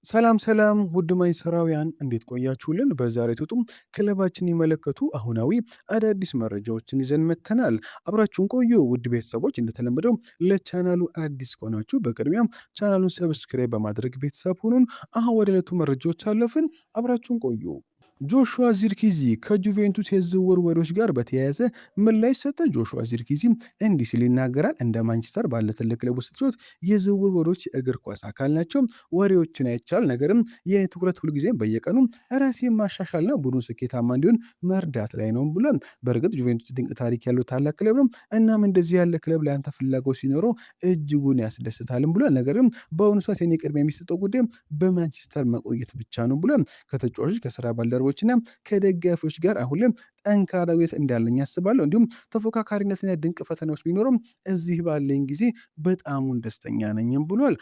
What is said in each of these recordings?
ሰላም ውድ ማንችስተራውያን እንዴት ቆያችሁልን? በዛሬው ጡም ክለባችንን የሚመለከቱ አሁናዊ አዳዲስ መረጃዎችን ይዘን መጥተናል። አብራችሁን ቆዩ ውድ ቤተሰቦች። እንደተለመደው ለቻናሉ አዲስ ከሆናችሁ በቅድሚያም ቻናሉን ሰብስክራይብ በማድረግ ቤተሰብ ሁኑን። አሁን ወደ ዕለቱ መረጃዎች አለፍን። አብራችሁን ቆዩ። ጆሹዋ ዚርክዚ ከጁቬንቱስ የዝውውር ወሬዎች ጋር በተያያዘ ምላሽ ሰጠ። ጆሹዋ ዚርክዚ እንዲህ ሲል ይናገራል። እንደ ማንቸስተር ባለ ትልቅ ክለብ ውስጥ ሲሆን የዝውውር ወሬዎች የእግር ኳስ አካል ናቸው። ወሬዎችን አይቻል፣ ነገርም የትኩረት ሁልጊዜም በየቀኑ ራሴን ማሻሻልና ቡድኑ ስኬታማ እንዲሆን መርዳት ላይ ነው ብሏል። በእርግጥ ጁቬንቱስ ድንቅ ታሪክ ያለው ታላቅ ክለብ ነው። እናም እንደዚህ ያለ ክለብ ለአንተ ፍላጎት ሲኖረው እጅጉን ያስደስታልም ብሏል። ነገርም በአሁኑ ሰዓት የኔ ቅድሚያ የሚሰጠው ጉዳይ በማንቸስተር መቆየት ብቻ ነው ብሏል። ከተጫዋቾች ከስራ ባልደረቦችና ከደጋፊዎች ጋር አሁንም ጠንካራ ውይይት እንዳለኝ አስባለሁ። እንዲሁም ተፎካካሪነትና ድንቅ ፈተናዎች ቢኖሩም እዚህ ባለኝ ጊዜ በጣሙን ደስተኛ ነኝም ብሏል።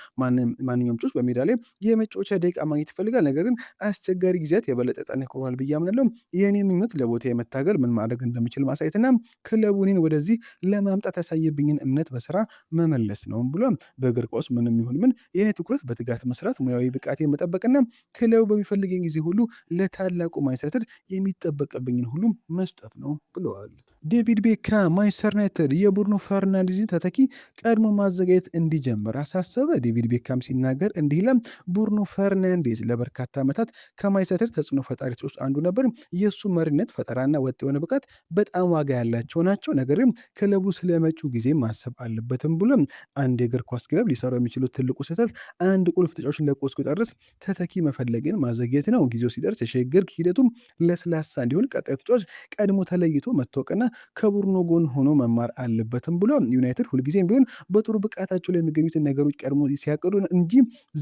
ማንኛውም ጮች በሜዳ ላይ የመጫወቻ ደቂቃ ማግኘት ይፈልጋል። ነገር ግን አስቸጋሪ ጊዜያት የበለጠ ጠንክሯል ብዬ አምናለሁ። የኔ ምኞት ለቦታ የመታገል ምን ማድረግ እንደሚችል ማሳየትና ክለቡን ወደዚህ ለማምጣት ያሳየብኝን እምነት በስራ መመለስ ነው ብሏል። በእግር ኳስ ምንም ይሁን ምን የኔ ትኩረት በትጋት መስራት፣ ሙያዊ ብቃቴን መጠበቅና ክለቡ በሚፈልገኝ ጊዜ ሁሉ ለታላቁ ማንቸስተር የሚጠበቅብኝን ሁሉ መስጠት ነው ብለዋል። ዴቪድ ቤካም ማንቸስተር ዩናይትድ የቡድኑ ፈርናንዴዝን ተተኪ ቀድሞ ማዘጋጀት እንዲጀምር አሳሰበ። ዴቪድ ቤካም ሲናገር እንዲህ ይላል። ቡርኖ ፈርናንዴዝ ለበርካታ ዓመታት ከማንቸስተር ተጽዕኖ ፈጣሪ ሰዎች አንዱ ነበር። የእሱ መሪነት፣ ፈጠራና ወጥ የሆነ ብቃት በጣም ዋጋ ያላቸው ናቸው። ነገርም ክለቡ ስለመጪው ጊዜ ማሰብ አለበትም ብሎ አንድ የእግር ኳስ ክለብ ሊሰራው የሚችሉት ትልቁ ስህተት አንድ ቁልፍ ተጫዋችን ለቆ እስኪወጣ ድረስ ተተኪ መፈለግን ማዘግየት ነው። ጊዜው ሲደርስ የሽግግር ሂደቱም ለስላሳ እንዲሆን ቀጣዩ ተጫዋች ቀድሞ ተለይቶ መታወቅና ከቡድኑ ጎን ሆኖ መማር አለበትም ብሎ ዩናይትድ ሁልጊዜም ቢሆን በጥሩ ብቃታቸው ላይ የሚገኙትን ነገሮች ቀድሞ ሲያቅዱ እንጂ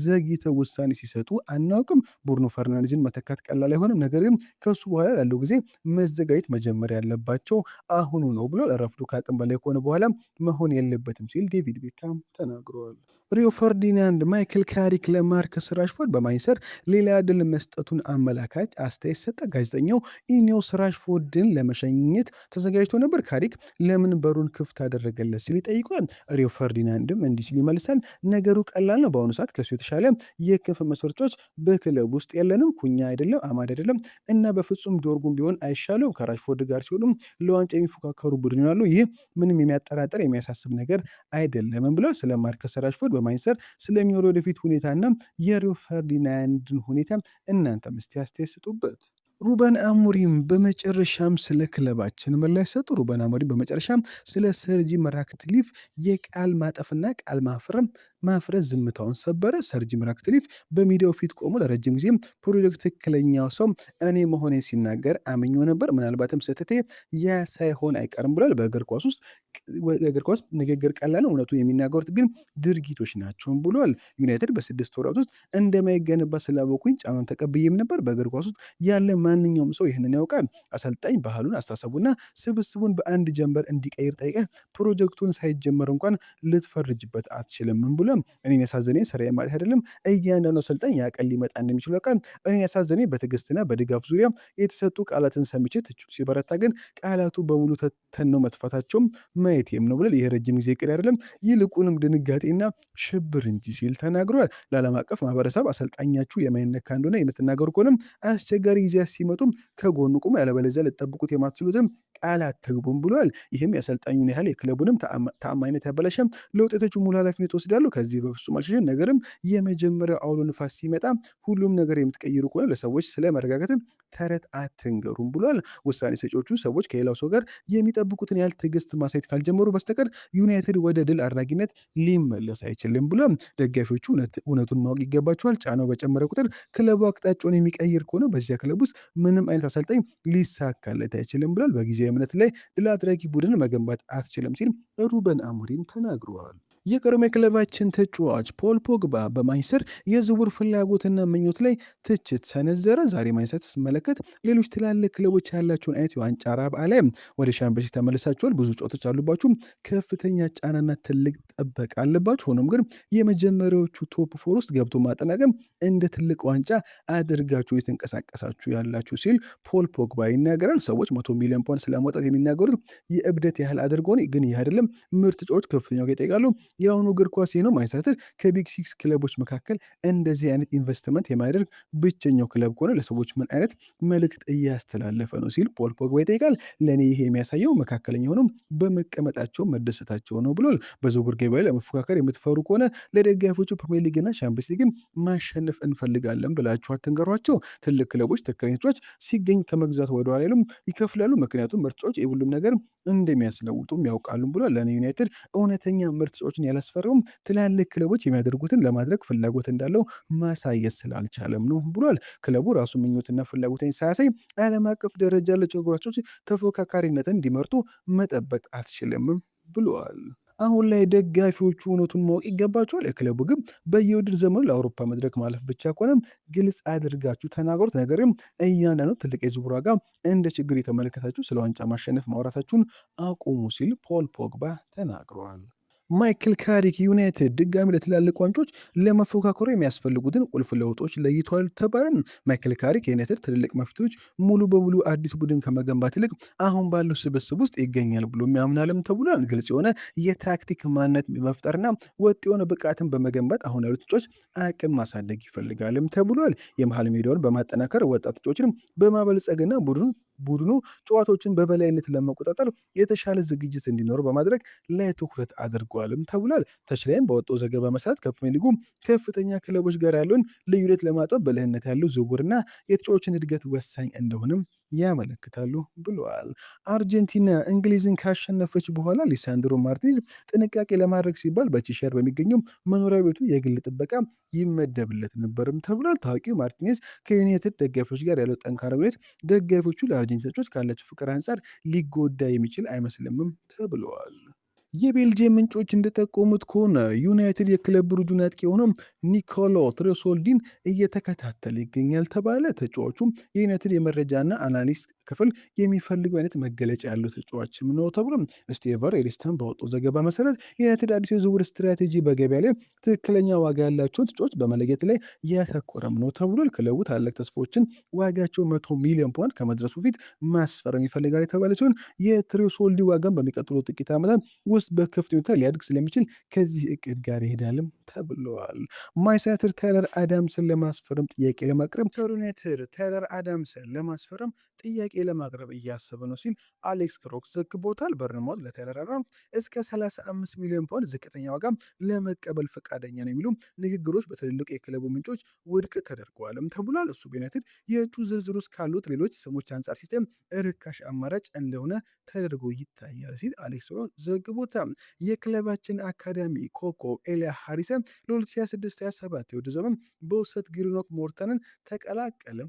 ዘግይተው ውሳኔ ሲሰጡ አናውቅም። ቡርኖ ፈርናንዴዝን መተካት ቀላል አይሆንም። ነገር ግን ከሱ በኋላ ላለው ጊዜ መዘጋጀት መጀመር ያለባቸው አሁኑ ነው ብሎ ረፍዶ ከአቅም በላይ ከሆነ በኋላ መሆን የለበትም ሲል ዴቪድ ቤካም ተናግረዋል። ሪዮ ፈርዲናንድ ማይክል ካሪክ ለማርከስ ራሽፎርድ በማንቸስተር ሌላ ዕድል መስጠቱን አመላካች አስተያየት ሰጠ። ጋዜጠኛው ኢኔዮስ ራሽፎርድን ለመሸኘት ተዘጋጅቶ ነበር፣ ካሪክ ለምን በሩን ክፍት አደረገለት ሲል ይጠይቋል። ሪዮ ፈርዲናንድም እንዲህ ሲል ይመልሳል። ነገሩ ቀላል ነው። በአሁኑ ሰዓት ከሱ የተሻለ የክንፍ መስመሮች በክለብ ውስጥ የለንም። ኩኛ አይደለም፣ አማድ አይደለም እና በፍጹም ዶርጉም ቢሆን አይሻለው። ከራሽፎርድ ጋር ሲሆኑም ለዋንጫ የሚፎካከሩ ቡድን ይሆናሉ። ይህ ምንም የሚያጠራጥር የሚያሳስብ ነገር አይደለም ብሏል። ስለ ማርከስ ራሽፎርድ በማንቸስተር ስለሚኖር ወደፊት ሁኔታና የሪዮ ፈርዲናንድን ሁኔታ እናንተ ምስቲ አስተያየት ስጡበት። ሩበን አሞሪም በመጨረሻም ስለ ክለባችን ምላሽ ሰጡ። ሩበን አሞሪም በመጨረሻም ስለ ሰር ጂም ራትክሊፍ የቃል ማጠፍና ቃል ማፍረስ ዝምታውን ሰበረ። ሰር ጂም ራትክሊፍ በሚዲያው ፊት ቆሞ ለረጅም ጊዜም ፕሮጀክት ትክክለኛው ሰው እኔ መሆኔን ሲናገር አምኜው ነበር፣ ምናልባትም ስህተቴ ያ ሳይሆን አይቀርም ብሏል። በእግር ኳስ ንግግር ቀላል ነው፣ እውነቱ የሚናገሩት ግን ድርጊቶች ናቸው ብሏል። ዩናይትድ በ6 ወራት ውስጥ እንደማይገነባ ስላወኩኝ ጫናውን ተቀብዬም ነበር። በእግር ኳስ ውስጥ ያለ ማንኛውም ሰው ይህንን ያውቃል። አሰልጣኝ ባህሉን፣ አስተሳሰቡና ስብስቡን በአንድ ጀንበር እንዲቀይር ጠይቀህ ፕሮጀክቱን ሳይጀመር እንኳን ልትፈርጅበት አትችልም ብሎ እኔን ያሳዘነኝ ስራዬ ማለት አይደለም። እያንዳንዱ አሰልጣኝ ያቀል ሊመጣ እንደሚችል ያውቃል። እኔን ያሳዘነኝ በትዕግስትና በድጋፍ ዙሪያ የተሰጡ ቃላትን ሰምቼ ትችቱ ሲበረታ ግን ቃላቱ በሙሉ ተነው መጥፋታቸውም ማየቴም ነው ብሏል። ይህ ረጅም ጊዜ እቅድ አይደለም፣ ይልቁንም ድንጋጤና ሽብር እንጂ ሲል ተናግሯል። ለዓለም አቀፍ ማህበረሰብ አሰልጣኛችሁ የማይነካ እንደሆነ የምትናገሩ ከሆነም አስቸጋሪ ጊዜያት ሲመጡም ከጎኑ ቁሙ፣ ያለበለዚያ ልትጠብቁት የማትችሉትም ቃል አትግቡም ብሏል። ይህም የአሰልጣኙን ያህል የክለቡንም ተአማኝነት ያበላሸም፣ ለውጤቶቹ ሙሉ ኃላፊነት ወስዳሉ፣ ከዚህ በፍጹም አልሸሸም። ነገርም የመጀመሪያው አውሎ ንፋስ ሲመጣ ሁሉም ነገር የምትቀይሩ ከሆነ ለሰዎች ስለ መረጋጋትም ተረት አትንገሩም ብሏል። ውሳኔ ሰጪዎቹ ሰዎች ከሌላው ሰው ጋር የሚጠብቁትን ያህል ትዕግስት ማሳየት ካልጀመሩ በስተቀር ዩናይትድ ወደ ድል አድራጊነት ሊመለስ አይችልም ብሏል። ደጋፊዎቹ እውነቱን ማወቅ ይገባቸዋል። ጫናው በጨመረ ቁጥር ክለቡ አቅጣጫውን የሚቀይር ከሆነ በዚያ ክለብ ውስጥ ምንም አይነት አሰልጣኝ ሊሳካለት አይችልም ብሏል። በጊዜያዊ እምነት ላይ ድል አድራጊ ቡድን መገንባት አትችልም ሲል ሩበን አሞሪም ተናግረዋል። የቀድሞ የክለባችን ተጫዋች ፖል ፖግባ በማንቸስተር የዝውውር ፍላጎትና ምኞት ላይ ትችት ሰነዘረ። ዛሬ ማንቸስተር ስትመለከት ሌሎች ትላልቅ ክለቦች ያላቸውን አይነት የዋንጫ ራብ ላይ ወደ ሻምፒዮንስ ተመልሳችኋል። ብዙ ጨዋታዎች አሉባችሁ፣ ከፍተኛ ጫናና ትልቅ ጥበቃ አለባችሁ። ሆኖም ግን የመጀመሪያዎቹ ቶፕ ፎር ውስጥ ገብቶ ማጠናቀም እንደ ትልቅ ዋንጫ አድርጋችሁ የተንቀሳቀሳችሁ ያላችሁ ሲል ፖል ፖግባ ይናገራል። ሰዎች 100 ሚሊዮን ፓውንድ ስለማውጣት የሚናገሩት የእብደት ያህል አድርገው ግን ይህ አይደለም። ምርጥ ተጫዋቾች ከፍተኛ ዋጋ ይጠይቃሉ። የአሁኑ እግር ኳስ ነው ማንቸስተር ዩናይትድ ከቢግ ሲክስ ክለቦች መካከል እንደዚህ አይነት ኢንቨስትመንት የማያደርግ ብቸኛው ክለብ ከሆነ ለሰዎች ምን አይነት መልእክት እያስተላለፈ ነው ሲል ፖል ፖግባ ይጠይቃል። ለእኔ ይሄ የሚያሳየው መካከለኛ ሆነው በመቀመጣቸው መደሰታቸው ነው ብሏል። በዝውውር ገበያ ላይ ለመፎካከር የምትፈሩ ከሆነ ለደጋፊዎቹ ፕሪሚየር ሊግና ሻምፒዮንስ ሊግን ማሸነፍ እንፈልጋለን ብላችሁ አትንገሯቸው። ትልቅ ክለቦች ትክክለኛ ተጫዋች ሲገኝ ከመግዛት ወደኋላ አይሉም፣ ይከፍላሉ። ምክንያቱም ምርጫዎች የሁሉም ነገር እንደሚያስለውጡም ያውቃሉ ብሏል። ለእኔ ዩናይትድ እውነተኛ ምርጥ ተጫዋቾችን ያላስፈረውም ትላልቅ ክለቦች የሚያደርጉትን ለማድረግ ፍላጎት እንዳለው ማሳየት ስላልቻለም ነው ብሏል። ክለቡ ራሱ ምኞትና ፍላጎትን ሳያሳይ ዓለም አቀፍ ደረጃ ያላቸው እግር ኳሶች ተፎካካሪነትን እንዲመርጡ መጠበቅ አትችልም ብለዋል። አሁን ላይ ደጋፊዎቹ እውነቱን ማወቅ ይገባቸዋል። የክለቡ ግብ በየውድድር ዘመኑ ለአውሮፓ መድረክ ማለፍ ብቻ ከሆነም ግልጽ አድርጋችሁ ተናገሩት። ነገርም እያንዳንዱ ትልቅ የዝውውር ዋጋ እንደ ችግር የተመለከታችሁ ስለ ዋንጫ ማሸነፍ ማውራታችሁን አቁሙ ሲል ፖል ፖግባ ተናግረዋል። ማይክል ካሪክ ዩናይትድ ድጋሚ ለትላልቅ ዋንጮች ለመፎካከሩ የሚያስፈልጉትን ቁልፍ ለውጦች ለይቷል ተባለ። ማይክል ካሪክ የዩናይትድ ትልልቅ መፍትሄዎች ሙሉ በሙሉ አዲስ ቡድን ከመገንባት ይልቅ አሁን ባለው ስብስብ ውስጥ ይገኛል ብሎ ያምናልም ተብሏል። ግልጽ የሆነ የታክቲክ ማንነት መፍጠርና ወጥ የሆነ ብቃትን በመገንባት አሁን ያሉት ተጫዋቾች አቅም ማሳደግ ይፈልጋልም ተብሏል። የመሃል ሜዳውን በማጠናከር ወጣት ተጫዋቾችን በማበልጸግና ቡድኑ ጨዋታዎችን በበላይነት ለመቆጣጠር የተሻለ ዝግጅት እንዲኖር በማድረግ ላይ ትኩረት አድርጓልም ተብሏል። ተችላይም በወጣው ዘገባ መሰረት ከፕሪሚየር ሊጉ ከፍተኛ ክለቦች ጋር ያለውን ልዩነት ለማጠብ ብልህነት ያለው ዝውውርና የተጫዋቾችን እድገት ወሳኝ እንደሆንም ያመለክታሉ ብለዋል። አርጀንቲና እንግሊዝን ካሸነፈች በኋላ ሊሳንድሮ ማርቲኔዝ ጥንቃቄ ለማድረግ ሲባል በቼሸር በሚገኘው መኖሪያ ቤቱ የግል ጥበቃ ይመደብለት ነበርም ተብሏል። ታዋቂው ማርቲኔዝ ከዩናይትድ ደጋፊዎች ጋር ያለው ጠንካራ ግንኙነት ደጋፊዎቹ ለአርጀንቲና ተጫዋቾች ካላቸው ፍቅር አንጻር ሊጎዳ የሚችል አይመስልምም ተብለዋል። የቤልጅየም ምንጮች እንደጠቆሙት ከሆነ ዩናይትድ የክለብ ቡድን አጥቂ የሆነው ኒኮሎ ትሬሶልዲን እየተከታተለ ይገኛል ተባለ። ተጫዋቹም የዩናይትድ የመረጃና አናሊስት ክፍል የሚፈልገው አይነት መገለጫ ያለው ተጫዋችም ነው ተብሎ ስቴቨር ኤሪስተን ባወጣው ዘገባ መሰረት የዩናይትድ አዲስ የዝውውር ስትራቴጂ በገበያ ላይ ትክክለኛ ዋጋ ያላቸውን ተጫዋች በመለየት ላይ ያተኮረም ነው ተብሏል። ክለቡ ታላቅ ተስፋዎችን ዋጋቸው 100 ሚሊዮን ፓውንድ ከመድረሱ ፊት ማስፈረም ይፈልጋል የተባለ ሲሆን የትሬሶልዲ ዋጋን በሚቀጥሉ ጥቂት ዓመታት ውስጥ በከፍተኛ ሁኔታ ሊያድግ ስለሚችል ከዚህ እቅድ ጋር ይሄዳልም ተብለዋል። ማንቸስተር ታይለር አዳምስን ለማስፈረም ጥያቄ ለማቅረብ ዩናይትድ ታይለር አዳምስን ለማስፈረም ጥያቄ ለማቅረብ እያሰበ ነው ሲል አሌክስ ክሮክስ ዘግቦታል። በርንማውዝ ለታይለር አዳምስ እስከ 35 ሚሊዮን ፓውንድ ዝቅተኛ ዋጋ ለመቀበል ፈቃደኛ ነው የሚሉ ንግግሮች በትልልቅ የክለቡ ምንጮች ውድቅ ተደርገዋልም ተብሏል። እሱ በዩናይትድ የእጩ ዝርዝር ውስጥ ካሉት ሌሎች ስሞች አንጻር ሲስተም ርካሽ አማራጭ እንደሆነ ተደርጎ ይታያል ሲል አሌክስ ክሮክስ ዘግቦታል። የክለባችን አካዳሚ ኮከብ ኤሊያ ሃሪሰን ለ2026/27 የውድድር ዘመን በውሰት ግሪኖክ ሞርተንን ተቀላቀለ።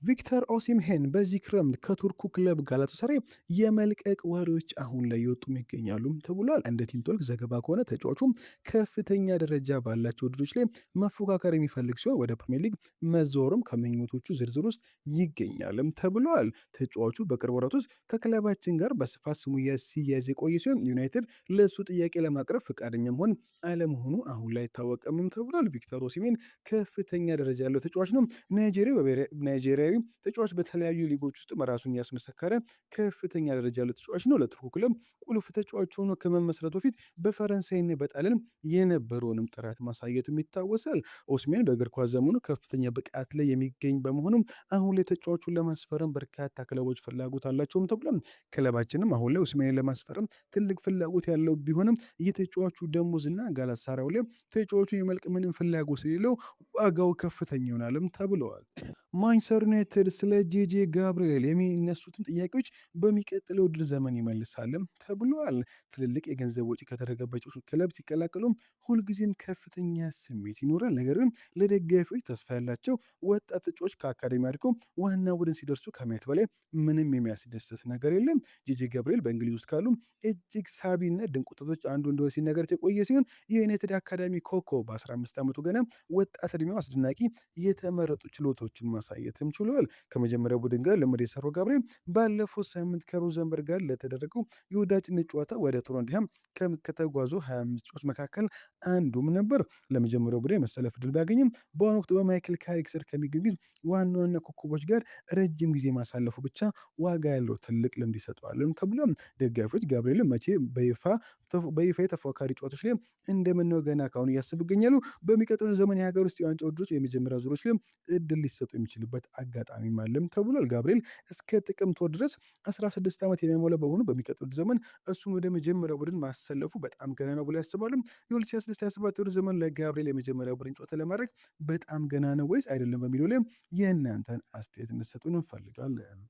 ቪክተር ኦሲምሄን በዚህ ክረምት ከቱርኩ ክለብ ጋላታሳራይ የመልቀቅ ወሬዎች አሁን ላይ የወጡ ይገኛሉ ተብሏል። እንደ ቲምቶልክ ዘገባ ከሆነ ተጫዋቹም ከፍተኛ ደረጃ ባላቸው ውድድሮች ላይ መፎካከር የሚፈልግ ሲሆን ወደ ፕሪሚየር ሊግ መዘወሩም ከምኞቶቹ ዝርዝር ውስጥ ይገኛልም ተብሏል። ተጫዋቹ በቅርብ ወራት ውስጥ ከክለባችን ጋር በስፋት ስሙ ሲያያዝ የቆየ ሲሆን ዩናይትድ ለእሱ ጥያቄ ለማቅረብ ፈቃደኛ መሆን አለመሆኑ አሁን ላይ አይታወቅም ተብሏል። ቪክተር ኦሲሜን ከፍተኛ ደረጃ ያለው ተጫዋች ነው። ናይጄሪያዊ ተጫዋች በተለያዩ ሊጎች ውስጥ ራሱን ያስመሰከረ ከፍተኛ ደረጃ ያለው ተጫዋች ነው። ለቱርኩ ክለብ ቁልፍ ተጫዋች ሆኖ ከመመስረቱ በፊት በፈረንሳይና በጣሊያን የነበረውንም ጥራት ማሳየቱም ይታወሳል። ኦሲሜን በእግር ኳስ ዘመኑ ከፍተኛ ብቃት ላይ የሚገኝ በመሆኑም አሁን ላይ ተጫዋቹን ለማስፈረም በርካታ ክለቦች ፍላጎት አላቸውም ተብሏል። ክለባችንም አሁን ላይ ኦሲሜንን ለማስፈረም ትልቅ ፍላጎት ያለው ቢሆንም የተጫዋቹ ደሞዝና ጋላታሳራይ ላይ ተጫዋቹን የመልቅ ምንም ፍላጎት ስለሌለው ዋጋው ከፍተኛ ይሆናልም ተብለዋል። ማንቸስተር ዩናይትድ ስለ ጄጄ ጋብርኤል የሚነሱትን ጥያቄዎች በሚቀጥለው ውድድር ዘመን ይመልሳልም ተብሏል። ትልልቅ የገንዘብ ወጪ ከተደረገባቸው ክለብ ሲቀላቀሉ ሁልጊዜም ከፍተኛ ስሜት ይኖራል። ነገር ግን ለደጋፊዎች ተስፋ ያላቸው ወጣት ተጫዋቾች ከአካዳሚ አድርገው ዋና ቡድን ሲደርሱ ከማየት በላይ ምንም የሚያስደስት ነገር የለም። ጄጄ ጋብርኤል በእንግሊዝ ውስጥ ካሉ እጅግ ሳቢና ድንቅ ወጣቶች አንዱ እንደሆነ ሲነገር የቆየ ሲሆን የዩናይትድ አካዳሚ ኮከብ በ15 ዓመቱ ገና ወጣት እድሜው አስደናቂ የተመረጡ ችሎታዎችን ማሳየትም ችሏል። ከመጀመሪያው ቡድን ጋር ልምድ የሰራው ጋብርኤል ባለፈው ሳምንት ከሮዘንበርግ ጋር ለተደረገው የወዳጅነት ጨዋታ ወደ ቶተንሃም ከተጓዙ 25 ተጫዋቾች መካከል አንዱም ነበር። ለመጀመሪያው ቡድን የመሰለፍ ዕድል ቢያገኝም በአሁኑ ወቅት በማይክል ካሪክ ስር ከሚገኙት ዋና ዋና ኮከቦች ጋር ረጅም ጊዜ ማሳለፉ ብቻ ዋጋ ያለው ትልቅ ልምድ ይሰጠዋልም ተብሏል። ደጋፊዎች ጋብርኤልን መቼ በይፋ በይፋ ተፎካካሪ ጨዋታዎች ላይ እንደምነው ገና ካሁኑ እያሰቡ ይገኛሉ። በሚቀጥሉት ዘመን የሀገር ውስጥ የዋንጫ ውድድሮች የመጀመሪያ ዙሮች ላይ እድል ሊሰጡ የሚችልበት አጋጣሚም አለም ተብሏል። ጋብርኤል እስከ ጥቅምት ወር ድረስ 16 ዓመት የሚሞላ በሆኑ በሚቀጥሉት ዘመን እሱን ወደ መጀመሪያው ቡድን ማሰለፉ በጣም ገና ነው ብሎ ያስባሉ። የ2026/27 ዘመን ለጋብርኤል የመጀመሪያው ቡድን ጨዋታ ለማድረግ በጣም ገና ነው ወይስ አይደለም በሚለው ላይ የእናንተን አስተያየት እንድትሰጡን እንፈልጋለን።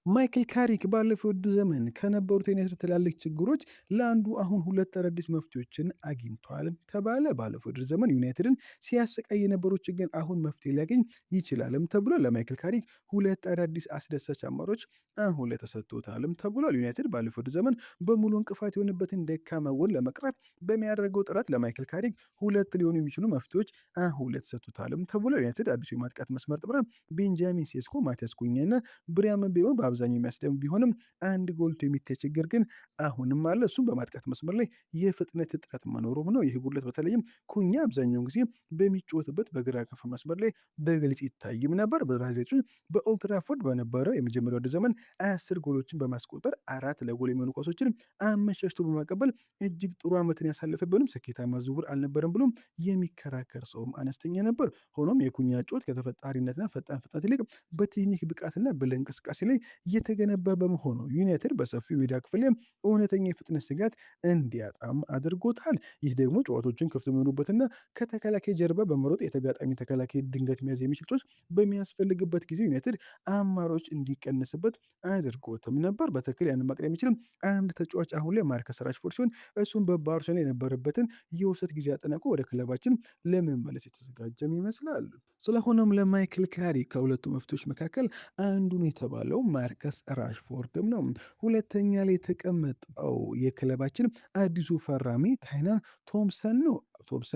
ማይክል ካሪክ ባለፈው ውድድር ዘመን ከነበሩት የዩናይትድ ትላልቅ ችግሮች ለአንዱ አሁን ሁለት አዳዲስ መፍትሄዎችን አግኝቷል ተባለ። ባለፈው ውድድር ዘመን ዩናይትድን ሲያሰቃይ የነበረው ችግር አሁን መፍትሄ ሊያገኝ ይችላልም ተብሏል። ለማይክል ካሪክ ሁለት አዳዲስ አስደሳች አማራጮች አሁን ላይ ተሰጥቶታልም ተብሏል። ዩናይትድ ባለፈው ውድድር ዘመን በሙሉ እንቅፋት የሆነበትን ደካማ ጎን ለመቅረፍ በሚያደርገው ጥረት ለማይክል ካሪክ ሁለት ሊሆኑ የሚችሉ መፍትሄዎች አሁን ላይ ተሰጥቶታልም ተብሏል። ዩናይትድ አዲሱ የማጥቃት መስመር ጥምረት ቤንጃሚን ሴስኮ፣ ማቲያስ ኩኛና ብሪያም ምቤሞ አብዛኛው የሚያስደምም ቢሆንም አንድ ጎልቶ የሚታይ ችግር ግን አሁንም አለ። እሱም በማጥቃት መስመር ላይ የፍጥነት እጥረት መኖሩም ነው። ይህ ጉድለት በተለይም ኩኛ አብዛኛውን ጊዜ በሚጫወትበት በግራ ክንፍ መስመር ላይ በግልጽ ይታይም ነበር። ብራዚሎች በኦልድ ትራፎርድ በነበረው የመጀመሪያው ወደ ዘመን 10 ጎሎችን በማስቆጠር 4 ለጎል የሚሆኑ ኳሶችን አመቻችቶ በማቀበል እጅግ ጥሩ ዓመትን ያሳለፈ ቢሆንም ስኬታማ ዝውውር አልነበረም ብሎም የሚከራከር ሰውም አነስተኛ ነበር። ሆኖም የኩኛ ጨዋታ ከተፈጣሪነትና ፈጣን ፍጥነት ይልቅ በቴክኒክ ብቃትና በእንቅስቃሴ ላይ እየተገነባ በመሆኑ ዩናይትድ በሰፊው ሜዳ ክፍል እውነተኛ የፍጥነት ስጋት እንዲያጣም አድርጎታል። ይህ ደግሞ ጨዋታዎችን ክፍት የሚሆኑበትና ከተከላካይ ጀርባ በመሮጥ የተጋጣሚ ተከላካይ ድንገት መያዝ የሚችል ጨዋታ በሚያስፈልግበት ጊዜ ዩናይትድ አማራጮች እንዲቀንስበት አድርጎትም ነበር። በትክክል ያንን ማቅረብ የሚችል አንድ ተጫዋች አሁን ላይ ማርከስ ራሽፎርድ ሲሆን እሱም በባርሴሎና የነበረበትን የውሰት ጊዜ አጠናቆ ወደ ክለባችን ለመመለስ የተዘጋጀም ይመስላል። ስለሆነም ለማይክል ካሪክ ከሁለቱ መፍትሄዎች መካከል አንዱን የተባለው ማርከስ ራሽፎርድም ነው። ሁለተኛ ላይ የተቀመጠው የክለባችን አዲሱ ፈራሚ ታይናን ቶምሰን ነው።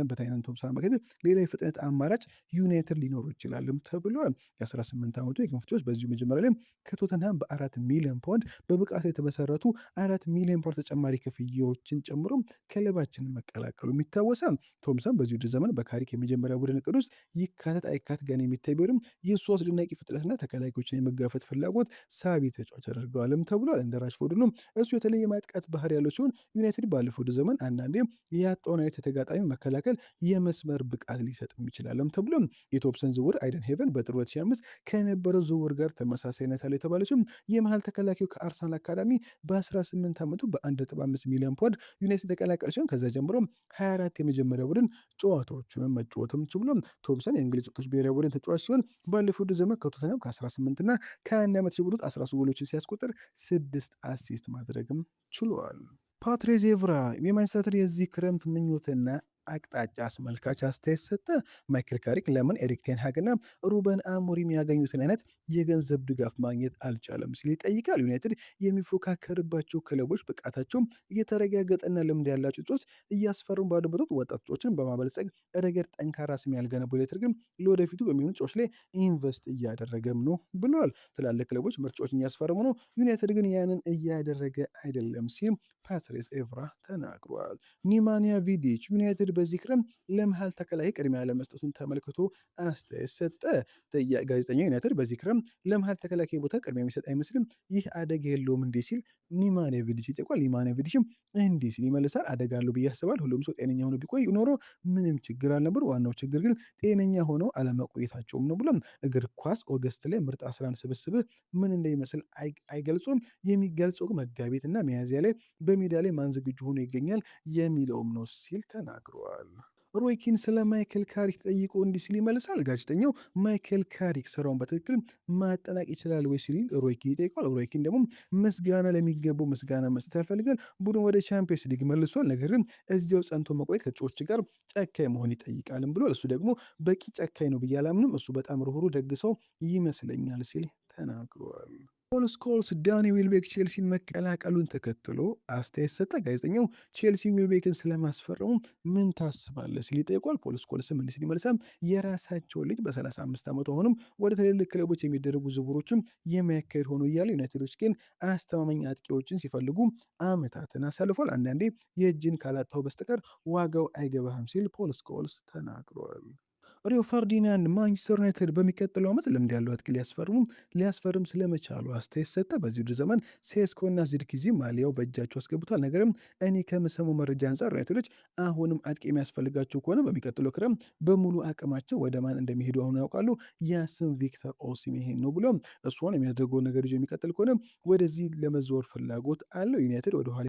በታይናን ቶምሰን አማካኝነት ሌላ የፍጥነት አማራጭ ዩናይትድ ሊኖሩ ይችላልም ተብሏል። የ18 ዓመቱ የክንፍ ተጫዋች በዚሁ መጀመሪያ ላይ ከቶተንሃም በ4 ሚሊዮን ፓውንድ በብቃት የተመሰረቱ 4 ሚሊዮን ፓውንድ ተጨማሪ ክፍያዎችን ጨምሮ ክለባችንን መቀላቀሉ የሚታወሳል። ቶምሰን በዚሁ ውድድር ዘመን በካሪክ የመጀመሪያ ቡድን እቅድ ውስጥ ይካተት አይካተት ገና የሚታይ ቢሆንም የእሱ አስደናቂ ፍጥነትና ተከላካዮችን የመጋፈጥ ፍላጎት ሳቢ ተጫዋች አድርገዋልም ተብሏል። እንደ ራሽፎርድ ነው እሱ የተለየ ማጥቃት ባህሪ ያለው ሲሆን ዩናይትድ ባለፈው ውድድር ዘመን አንዳንዴ ያጣውን አይነት የተጋጣሚ መከላከል የመስመር ብቃት ሊሰጥም ይችላልም ተብሎ የቶምሰን ዝውውር አይደን ሄቨን በጥር 2005 ከነበረው ዝውውር ጋር ተመሳሳይነት አለው የተባለ ሲሆን የመሀል ተከላካዩ ከአርሰናል አካዳሚ በ18 ዓመቱ በ1.5 ሚሊዮን ፓውንድ ዩናይትድ ተቀላቀለ ሲሆን ከዛ ጀምሮ 24 የመጀመሪያ ቡድን ጨዋታዎችን መጫወትም ችሏል። ቶምሰን የእንግሊዝ ወጣቶች ብሔራዊ ቡድን ተጫዋች ሲሆን ባለፈው ውድድር ዘመን ከቶተንሃም ከ18 እና ከ1 ዓመት ሲቡሩት 13 ጎሎችን ሲያስቆጥር 6 አሲስት ማድረግም ችሏል። ፓትሪስ ኤቭራ የማንቸስተር የዚህ ክረምት ምኞትና አቅጣጫ አስመልካች አስተያየት ሰጠ። ማይክል ካሪክ ለምን ኤሪክ ቴን ሃግና ሩበን አሞሪም ያገኙትን አይነት የገንዘብ ድጋፍ ማግኘት አልቻለም ሲል ይጠይቃል። ዩናይትድ የሚፎካከርባቸው ክለቦች ብቃታቸው እየተረጋገጠና ልምድ ያላቸው ተጫዋቾች እያስፈሩ ባሉበት ወቅት ወጣት ተጫዋቾችን በማበልጸግ ረገድ ጠንካራ ስም ያልገነባው ዩናይትድ ግን ለወደፊቱ በሚሆኑ ተጫዋቾች ላይ ኢንቨስት እያደረገም ነው ብለዋል። ትላልቅ ክለቦች ምርጫዎችን እያስፈረሙ ነው፣ ዩናይትድ ግን ያንን እያደረገ አይደለም ሲል ፓትሪስ ኤቭራ ተናግሯል። ኒማንያ ቪዲች ዩናይትድ በዚህ ክረምት ለመሃል ተከላካይ ቅድሚያ ለመስጠቱን ተመልክቶ አስተያየት ሰጠ። ጋዜጠኛው ዩናይትድ በዚህ ክረምት ለመሃል ተከላካይ ቦታ ቅድሚያ የሚሰጥ አይመስልም፣ ይህ አደጋ የለውም እንዲህ ሲል ኒማንያ ቪዲች ይጠይቋል። ኒማንያ ቪዲችም እንዲህ ሲል ይመልሳል። አደጋ አለው ብዬ አስባለሁ። ሁሉም ሰው ጤነኛ ሆኖ ቢቆይ ኖሮ ምንም ችግር አልነበር። ዋናው ችግር ግን ጤነኛ ሆነው አለመቆየታቸውም ነው ብሎም እግር ኳስ ኦገስት ላይ ምርጥ 11 ስብስብህ ምን እንደሚመስል አይገልጹም። የሚገልጸው መጋቢት እና ሚያዝያ ላይ በሜዳ ላይ ማን ዝግጁ ሆኖ ይገኛል የሚለውም ነው ሲል ተናግረዋል። ሮይ ኪን ስለ ማይክል ካሪክ ተጠይቆ እንዲህ ሲል ይመልሳል። ጋዜጠኛው ማይክል ካሪክ ስራውን በትክክል ማጠናቅ ይችላል ወይ ሲል ሮይ ኪን ይጠይቋል። ሮይ ኪን ደግሞ ምስጋና ለሚገባው ምስጋና መስጠት ያልፈልጋል። ቡድን ወደ ቻምፒየንስ ሊግ መልሷል፣ ነገር ግን እዚያው ጸንቶ መቆየት ከጮች ጋር ጨካኝ መሆን ይጠይቃልም ብሏል። እሱ ደግሞ በቂ ጨካኝ ነው ብዬ አላምንም፣ እሱ በጣም ርኅሩህ ደግ ሰው ይመስለኛል ሲል ተናግሯል። ፖል ስኮልስ ዳኒ ዊልቤክ ቼልሲን መቀላቀሉን ተከትሎ አስተያየት ሰጠ። ጋዜጠኛው ቼልሲ ዊልቤክን ስለማስፈረሙ ምን ታስባለህ ሲል ይጠይቋል። ፖል ስኮልስም እንዲህ ሲል ይመልሳል። የራሳቸውን ልጅ በ35 ዓመቱ አሁንም ወደ ትልልቅ ክለቦች የሚደረጉ ዝውውሮችም የሚያካሄድ ሆኖ እያለ ዩናይትዶች ግን አስተማማኝ አጥቂዎችን ሲፈልጉ ዓመታትን አሳልፏል። አንዳንዴ የእጅን ካላጣው በስተቀር ዋጋው አይገባህም ሲል ፖል ስኮልስ ተናግሯል። ሪዮ ፈርዲናንድ ማንቸስተር ዩናይትድ በሚቀጥለው ዓመት ልምድ ያለው አጥቂ ሊያስፈርም ስለመቻሉ አስተያየት ሰጠ። በዚህ ውድድር ዘመን ሴስኮና ዚርክዚ ማሊያው በእጃቸው አስገብቷል። ነገርም እኔ ከምሰማው መረጃ አንጻር ዩናይትዶች አሁንም አጥቂ የሚያስፈልጋቸው ከሆነ በሚቀጥለው ክረምት በሙሉ አቅማቸው ወደ ማን እንደሚሄዱ አሁን ያውቃሉ። ያ ስም ቪክተር ኦሲሜሄን ነው ብሎ እሷን የሚያደርገውን ነገር ይዞ የሚቀጥል ከሆነ ወደዚህ ለመዘወር ፍላጎት አለው። ዩናይትድ ወደኋላ